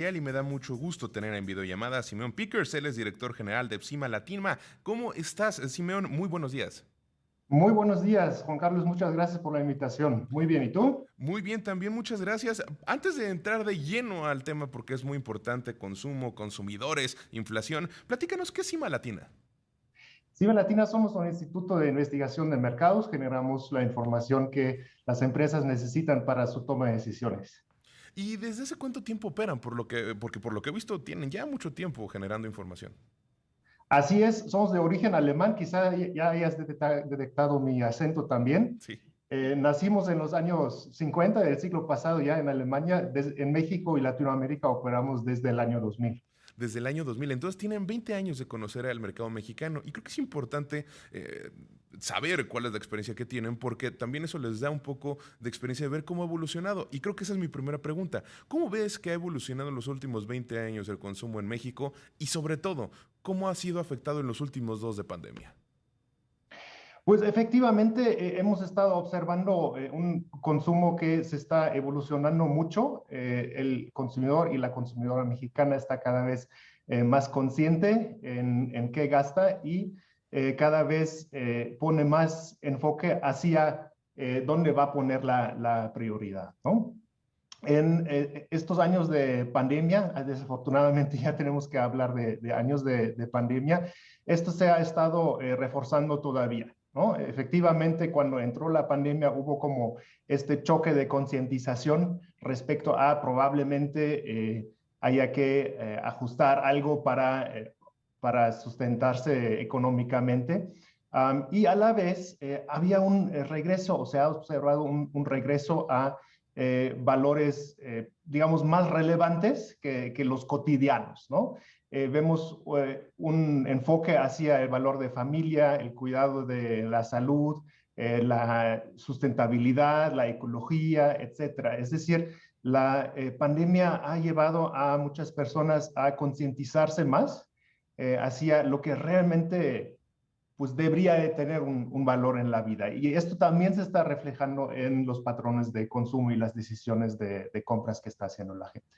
Y me da mucho gusto tener en videollamada a Simeón Pickers, él es director general de Psima Latina. ¿Cómo estás, Simeón? Muy buenos días. Muy buenos días, Juan Carlos. Muchas gracias por la invitación. Muy bien, ¿y tú? Muy bien, también muchas gracias. Antes de entrar de lleno al tema, porque es muy importante, consumo, consumidores, inflación, platícanos qué es Cima Latina. Cibe Latina somos un instituto de investigación de mercados. Generamos la información que las empresas necesitan para su toma de decisiones. ¿Y desde hace cuánto tiempo operan? Porque por lo que he visto tienen ya mucho tiempo generando información. Así es, somos de origen alemán. Quizá ya hayas detectado mi acento también. Sí. Nacimos en los años 50 del siglo pasado ya en Alemania. En México y Latinoamérica operamos desde el año 2000. Desde el año 2000. Entonces tienen 20 años de conocer al mercado mexicano y creo que es importante saber cuál es la experiencia que tienen porque también eso les da un poco de experiencia de ver cómo ha evolucionado. Y creo que esa es mi primera pregunta. ¿Cómo ves que ha evolucionado en los últimos 20 años el consumo en México y sobre todo, cómo ha sido afectado en los últimos dos de pandemia? Pues efectivamente hemos estado observando un consumo que se está evolucionando mucho. El consumidor y la consumidora mexicana está cada vez más consciente en qué gasta y cada vez pone más enfoque hacia dónde va a poner la prioridad, ¿no? En estos años de pandemia, desafortunadamente ya tenemos que hablar de años de pandemia, esto se ha estado reforzando todavía, ¿no? Efectivamente, cuando entró la pandemia hubo como este choque de concientización respecto a probablemente haya que ajustar algo para sustentarse económicamente. Y a la vez había un regreso, o se ha observado un regreso a valores, digamos, más relevantes que los cotidianos, ¿no? Vemos un enfoque hacia el valor de familia, el cuidado de la salud, la sustentabilidad, la ecología, etcétera. Es decir, la pandemia ha llevado a muchas personas a concientizarse más hacia lo que realmente pues debería de tener un valor en la vida. Y esto también se está reflejando en los patrones de consumo y las decisiones de compras que está haciendo la gente.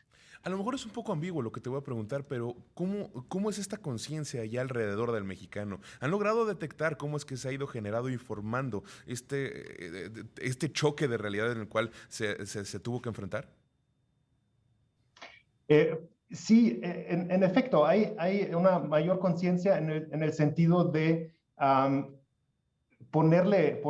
A lo mejor es un poco ambiguo lo que te voy a preguntar, pero ¿cómo es esta conciencia allá alrededor del mexicano? ¿Han logrado detectar cómo es que se ha ido generando y formando este choque de realidad en el cual se tuvo que enfrentar? Eh, sí, en efecto, hay una mayor conciencia en el sentido de ponerle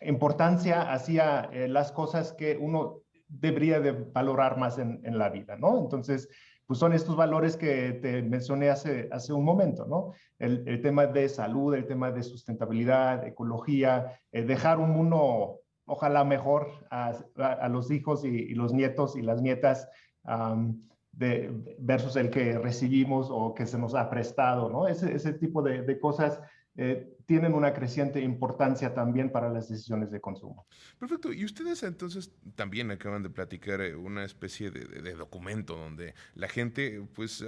importancia hacia las cosas que uno debería de valorar más en la vida, ¿no? Entonces, pues son estos valores que te mencioné hace un momento, ¿no? El tema de salud, el tema de sustentabilidad, ecología, dejar un mundo, ojalá mejor a los hijos y los nietos y las nietas versus el que recibimos o que se nos ha prestado, ¿no? Ese tipo de cosas tienen una creciente importancia también para las decisiones de consumo. Perfecto. Y ustedes entonces también acaban de platicar una especie de documento donde la gente, pues,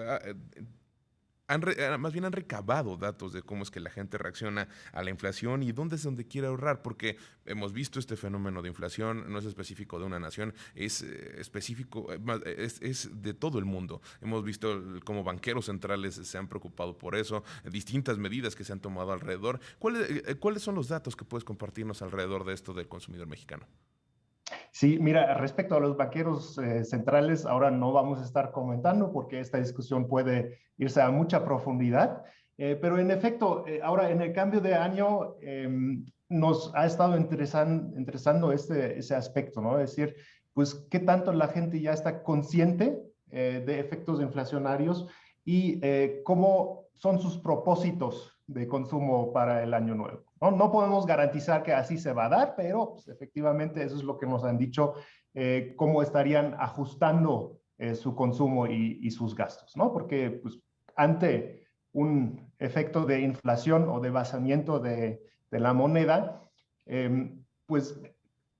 más bien han recabado datos de cómo es que la gente reacciona a la inflación y dónde es donde quiere ahorrar, porque hemos visto este fenómeno de inflación, no es específico de una nación, es específico, es de todo el mundo. Hemos visto cómo banqueros centrales se han preocupado por eso, distintas medidas que se han tomado alrededor. ¿Cuáles son los datos que puedes compartirnos alrededor de esto del consumidor mexicano? Sí, mira, respecto a los banqueros centrales, ahora no vamos a estar comentando porque esta discusión puede irse a mucha profundidad, pero en efecto, ahora en el cambio de año nos ha estado interesando ese aspecto, ¿no? Es decir, pues qué tanto la gente ya está consciente de efectos inflacionarios y cómo son sus propósitos de consumo para el año nuevo. No, no podemos garantizar que así se va a dar, pero pues, efectivamente eso es lo que nos han dicho, cómo estarían ajustando su consumo y sus gastos, ¿no? Porque pues, ante un efecto de inflación o de basamiento de la moneda, pues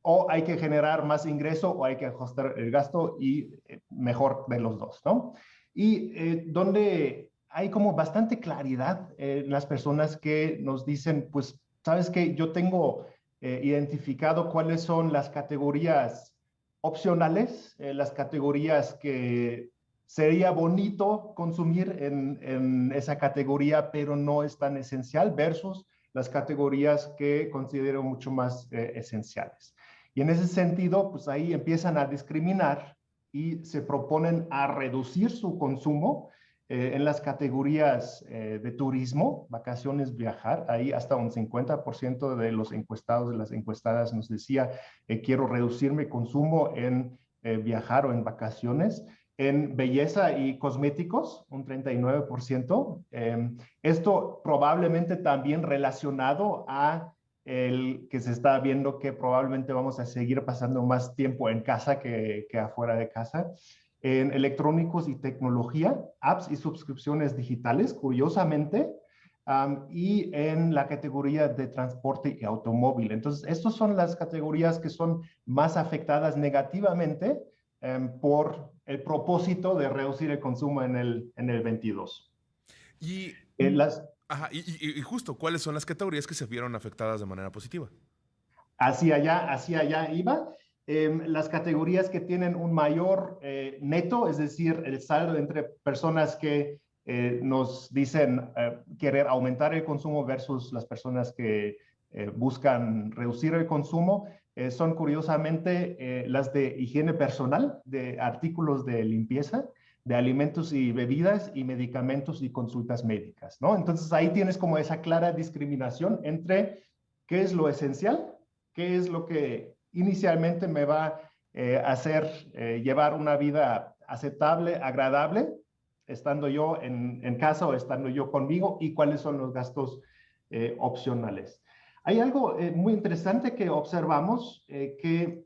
o hay que generar más ingreso o hay que ajustar el gasto y mejor de los dos, ¿no? Y donde hay como bastante claridad en las personas que nos dicen, pues, sabes que yo tengo identificado cuáles son las categorías opcionales, las categorías que sería bonito consumir en esa categoría, pero no es tan esencial, versus las categorías que considero mucho más esenciales. Y en ese sentido, pues ahí empiezan a discriminar y se proponen a reducir su consumo en las categorías de turismo, vacaciones, viajar. Ahí hasta un 50% de los encuestados, de las encuestadas nos decía, quiero reducir mi consumo en viajar o en vacaciones. En belleza y cosméticos, un 39%. Esto probablemente también relacionado a el que se está viendo que probablemente vamos a seguir pasando más tiempo en casa que afuera de casa. En electrónicos y tecnología, apps y suscripciones digitales, curiosamente, y en la categoría de transporte y automóvil. Entonces, estas son las categorías que son más afectadas negativamente por el propósito de reducir el consumo en el 22. Y, Las, ajá, y justo, ¿cuáles son las categorías que se vieron afectadas de manera positiva? hacia allá iba. Las categorías que tienen un mayor neto, es decir, el saldo entre personas que nos dicen querer aumentar el consumo versus las personas que buscan reducir el consumo, son curiosamente las de higiene personal, de artículos de limpieza, de alimentos y bebidas y medicamentos y consultas médicas, ¿no? Entonces ahí tienes como esa clara discriminación entre qué es lo esencial, qué es lo que inicialmente me va a hacer llevar una vida aceptable, agradable, estando yo en casa o estando yo conmigo, y cuáles son los gastos opcionales. Hay algo muy interesante que observamos, que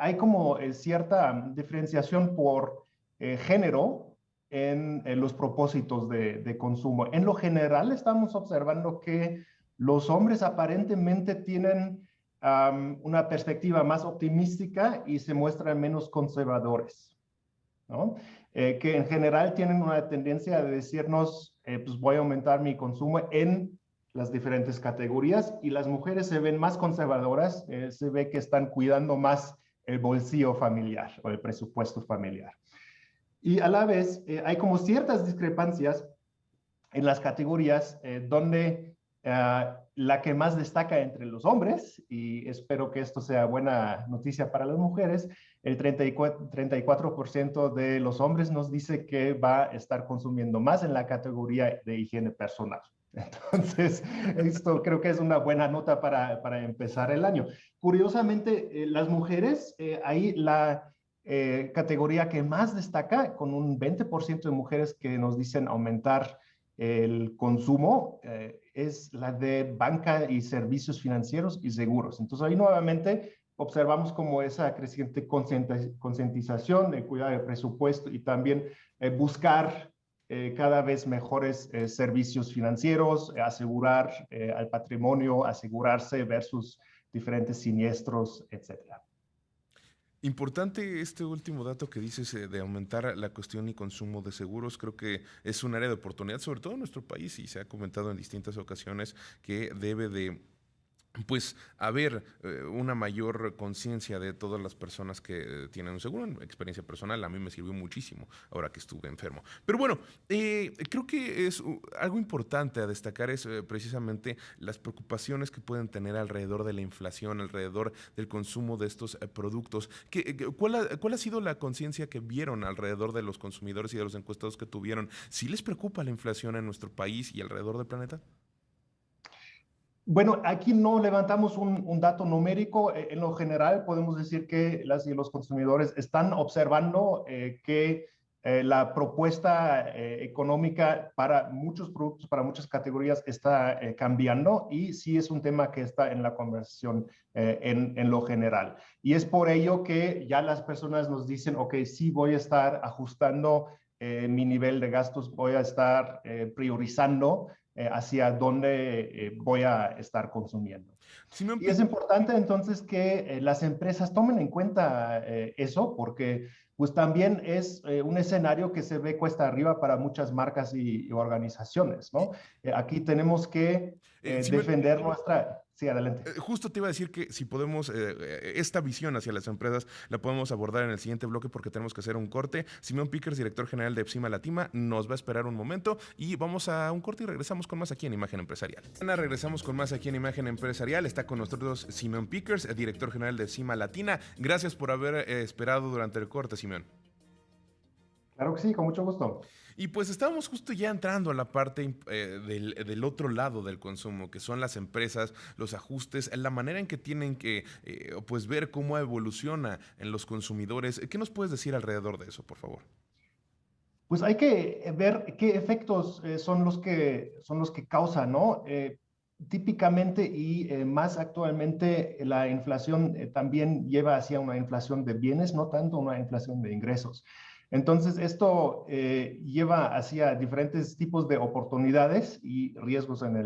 hay como cierta diferenciación por género en los propósitos de consumo. En lo general estamos observando que los hombres aparentemente tienen una perspectiva más optimística y se muestran menos conservadores, ¿no? Que en general tienen una tendencia de decirnos, pues voy a aumentar mi consumo en las diferentes categorías, y las mujeres se ven más conservadoras, se ve que están cuidando más el bolsillo familiar o el presupuesto familiar. Y a la vez hay como ciertas discrepancias en las categorías donde la que más destaca entre los hombres, y espero que esto sea buena noticia para las mujeres, el 34% de los hombres nos dice que va a estar consumiendo más en la categoría de higiene personal. Entonces, esto creo que es una buena nota para empezar el año. Curiosamente, las mujeres, ahí la categoría que más destaca, con un 20% de mujeres que nos dicen aumentar el consumo, es la de banca y servicios financieros y seguros. Entonces ahí nuevamente observamos como esa creciente concientización de cuidar el presupuesto y también buscar cada vez mejores servicios financieros, asegurar al patrimonio, asegurarse versus diferentes siniestros, etcétera. Importante este último dato que dices de aumentar la cuestión y consumo de seguros. Creo que es un área de oportunidad, sobre todo en nuestro país, y se ha comentado en distintas ocasiones que debe de pues haber una mayor conciencia de todas las personas que tienen un seguro. En experiencia personal, a mí me sirvió muchísimo ahora que estuve enfermo. Pero bueno, creo que es algo importante a destacar es precisamente las preocupaciones que pueden tener alrededor de la inflación, alrededor del consumo de estos productos. ¿Cuál ha sido la conciencia que vieron alrededor de los consumidores y de los encuestados que tuvieron? ¿Sí les preocupa la inflación en nuestro país y alrededor del planeta? Bueno, aquí no levantamos un dato numérico. En lo general, podemos decir que las y los consumidores están observando que la propuesta económica para muchos productos, para muchas categorías, está cambiando, y sí es un tema que está en la conversación en lo general. Y es por ello que ya las personas nos dicen, ok, sí voy a estar ajustando mi nivel de gastos, voy a estar priorizando hacia dónde voy a estar consumiendo. Sí me han Y es importante entonces que las empresas tomen en cuenta eso, porque pues también es un escenario que se ve cuesta arriba para muchas marcas y organizaciones, ¿no? Aquí tenemos que sí me, defender nuestra... Sí, adelante. Justo te iba a decir que si podemos, esta visión hacia las empresas la podemos abordar en el siguiente bloque porque tenemos que hacer un corte. Simeón Pickers, director general de Epsima Latima, nos va a esperar un momento y vamos a un corte y regresamos con más aquí en Imagen Empresarial. Ana, regresamos con más aquí en Imagen Empresarial. Está con nosotros Simeón Pickers, director general de Epsima Latina. Gracias por haber esperado durante el corte, Simeón. Claro que sí, con mucho gusto. Y pues estábamos justo ya entrando a la parte del otro lado del consumo, que son las empresas, los ajustes, la manera en que tienen que pues ver cómo evoluciona en los consumidores. ¿Qué nos puedes decir alrededor de eso, por favor? Pues hay que ver qué efectos son los que causan, ¿no? Típicamente y más actualmente la inflación también lleva hacia una inflación de bienes, no tanto una inflación de ingresos. Entonces, esto lleva hacia diferentes tipos de oportunidades y riesgos en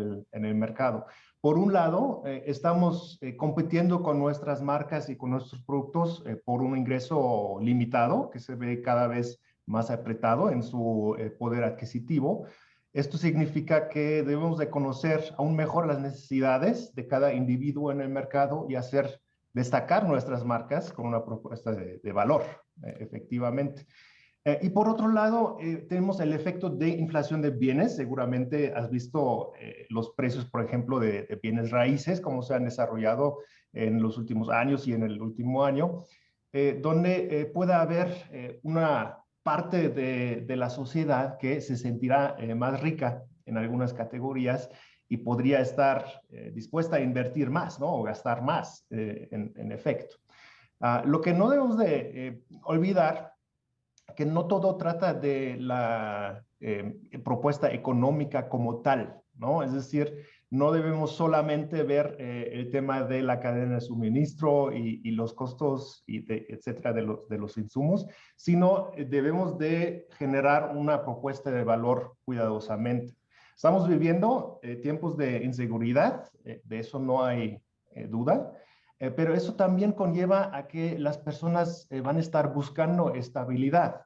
el mercado. Por un lado, estamos compitiendo con nuestras marcas y con nuestros productos por un ingreso limitado que se ve cada vez más apretado en su poder adquisitivo. Esto significa que debemos de conocer aún mejor las necesidades de cada individuo en el mercado y hacer destacar nuestras marcas con una propuesta de valor, efectivamente. Y por otro lado, tenemos el efecto de inflación de bienes. Seguramente has visto los precios, por ejemplo, de bienes raíces, cómo se han desarrollado en los últimos años y en el último año, donde pueda haber una parte de la sociedad que se sentirá más rica en algunas categorías y podría estar dispuesta a invertir más, ¿no? O gastar más, en efecto. Lo que no debemos de olvidar que no todo trata de la propuesta económica como tal, ¿no? Es decir, no debemos solamente ver el tema de la cadena de suministro y los costos, etcétera, de los insumos, sino debemos de generar una propuesta de valor cuidadosamente. Estamos viviendo tiempos de inseguridad, de eso no hay duda, pero eso también conlleva a que las personas van a estar buscando estabilidad,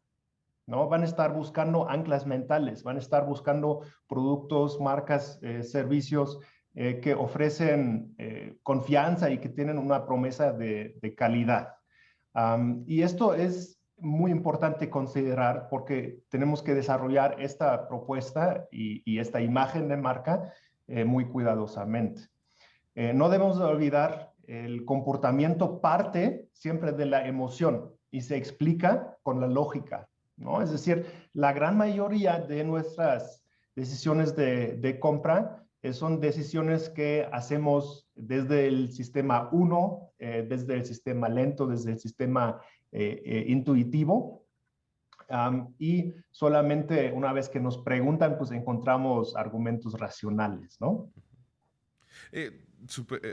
¿no? Van a estar buscando anclas mentales, van a estar buscando productos, marcas, servicios que ofrecen confianza y que tienen una promesa de calidad. Y esto es muy importante considerar porque tenemos que desarrollar esta propuesta y esta imagen de marca muy cuidadosamente. No debemos olvidar el comportamiento parte siempre de la emoción y se explica con la lógica, ¿no? Es decir, la gran mayoría de nuestras decisiones de compra son decisiones que hacemos desde el sistema 1, desde el sistema lento, desde el sistema intuitivo. Y solamente una vez que nos preguntan, pues encontramos argumentos racionales, ¿no?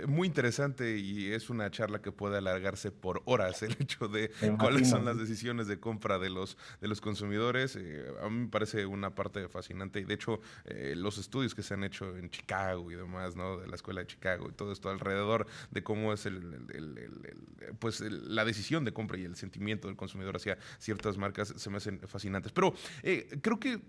Muy interesante y es una charla que puede alargarse por horas el hecho de Me cuáles imagino, son las sí. decisiones de compra de los consumidores. A mí me parece una parte fascinante y de hecho los estudios que se han hecho en Chicago y demás, ¿no? De la escuela de Chicago y todo esto alrededor de cómo es la decisión de compra y el sentimiento del consumidor hacia ciertas marcas se me hacen fascinantes. Pero creo que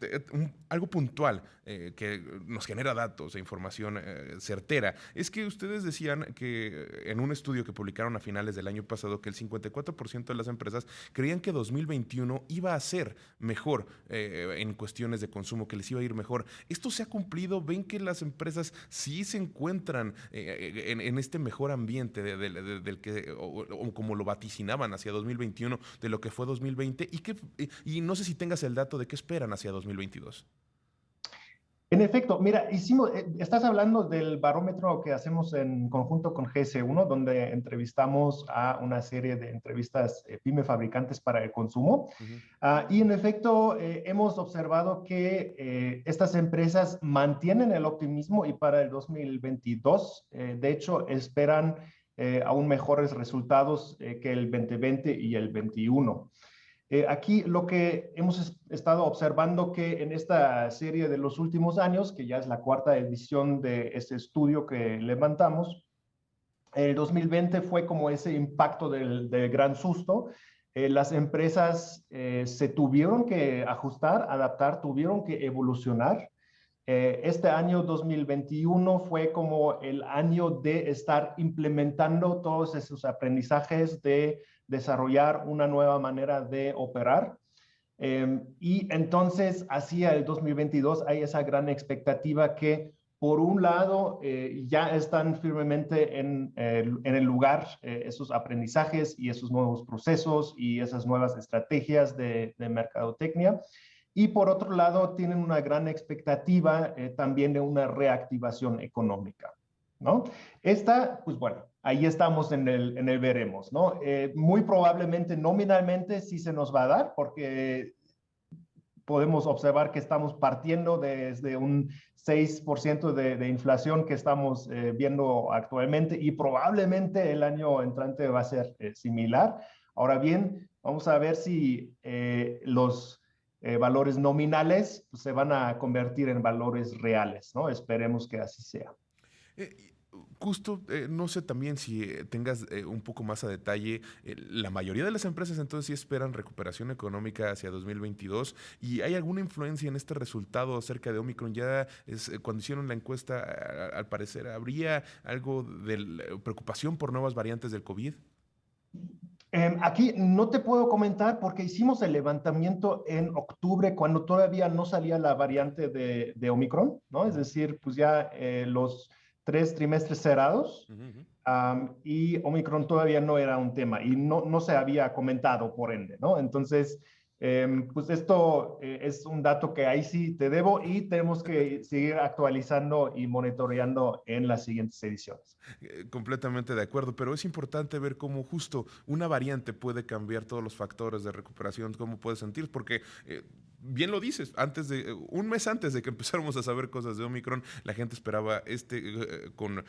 algo puntual que nos genera datos e información certera es que ustedes decían que en un estudio que publicaron a finales del año pasado que el 54% de las empresas creían que 2021 iba a ser mejor en cuestiones de consumo, que les iba a ir mejor. ¿Esto se ha cumplido? ¿Ven que las empresas sí se encuentran en este mejor ambiente del que, o como lo vaticinaban hacia 2021, de lo que fue 2020? Y no sé si tengas el dato de qué esperan hacia 2022. En efecto, mira, estás hablando del barómetro que hacemos en conjunto con GS1, donde entrevistamos a una serie de entrevistas pyme fabricantes para el consumo. Ujú. Y en efecto, hemos observado que estas empresas mantienen el optimismo y para el 2022, de hecho, esperan aún mejores resultados que el 2020 y el 21. Aquí lo que hemos estado observando que en esta serie de los últimos años, que ya es la cuarta edición de este estudio que levantamos, el 2020 fue como ese impacto del gran susto. Las empresas se tuvieron que ajustar, adaptar, tuvieron que evolucionar Este año 2021 fue como el año de estar implementando todos esos aprendizajes, de desarrollar una nueva manera de operar. Y entonces, hacia el 2022 hay esa gran expectativa que, por un lado, ya están firmemente en el lugar esos aprendizajes y esos nuevos procesos y esas nuevas estrategias de mercadotecnia. Y por otro lado, tienen una gran expectativa también de una reactivación económica, ¿no? Esta, pues bueno, ahí estamos en el veremos, ¿no? Muy probablemente nominalmente sí se nos va a dar, porque podemos observar que estamos partiendo desde un 6% de inflación que estamos viendo actualmente, y probablemente el año entrante va a ser similar. Ahora bien, vamos a ver si los valores nominales pues, se van a convertir en valores reales, ¿no? Esperemos que así sea. Justo, no sé también si tengas un poco más a detalle, la mayoría de las empresas entonces sí esperan recuperación económica hacia 2022, y ¿hay alguna influencia en este resultado acerca de Omicron? Ya cuando hicieron la encuesta, al parecer, ¿habría algo de preocupación por nuevas variantes del COVID? Aquí no te puedo comentar porque hicimos el levantamiento en octubre, cuando todavía no salía la variante de Omicron, ¿no? Es decir, pues ya los 3 trimestres cerrados, Ujú, ujú. y Omicron todavía no era un tema y no se había comentado, por ende, ¿no? Entonces, pues esto es un dato que ahí sí te debo, y tenemos que seguir actualizando y monitoreando en las siguientes ediciones. Completamente de acuerdo, pero es importante ver cómo justo una variante puede cambiar todos los factores de recuperación, cómo puedes sentir, porque bien lo dices, un mes antes de que empezáramos a saber cosas de Omicron, la gente esperaba con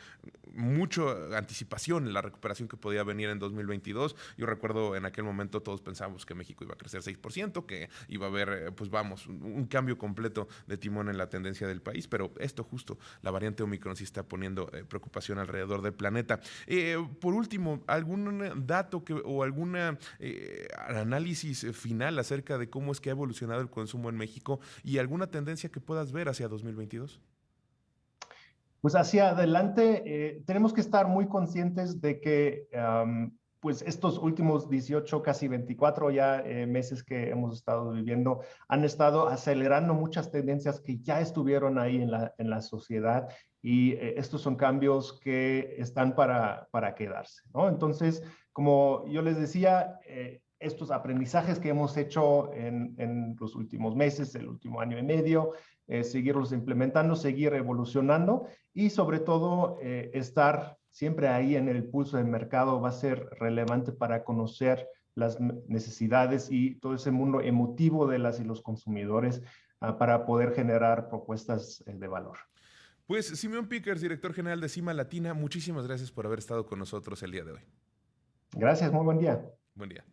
mucha anticipación la recuperación que podía venir en 2022. Yo recuerdo en aquel momento todos pensábamos que México iba a crecer 6%, que iba a haber, pues vamos, un cambio completo de timón en la tendencia del país, pero esto justo, la variante Omicron sí está poniendo preocupación alrededor del planeta. Por último, ¿algún dato o algún análisis final acerca de cómo es que ha evolucionado el consumo en México y alguna tendencia que puedas ver hacia 2022? Pues hacia adelante, tenemos que estar muy conscientes de que pues estos últimos 18, casi 24 ya meses que hemos estado viviendo han estado acelerando muchas tendencias que ya estuvieron ahí en la sociedad, y estos son cambios que están para quedarse, ¿no? Entonces, como yo les decía, estos aprendizajes que hemos hecho en los últimos meses, el último año y medio, seguirlos implementando, seguir evolucionando, y sobre todo estar siempre ahí en el pulso del mercado va a ser relevante para conocer las necesidades y todo ese mundo emotivo de las y los consumidores, para poder generar propuestas de valor. Pues Simeón Pickers, director general de Cima Latina, muchísimas gracias por haber estado con nosotros el día de hoy. Gracias, muy buen día. Buen día.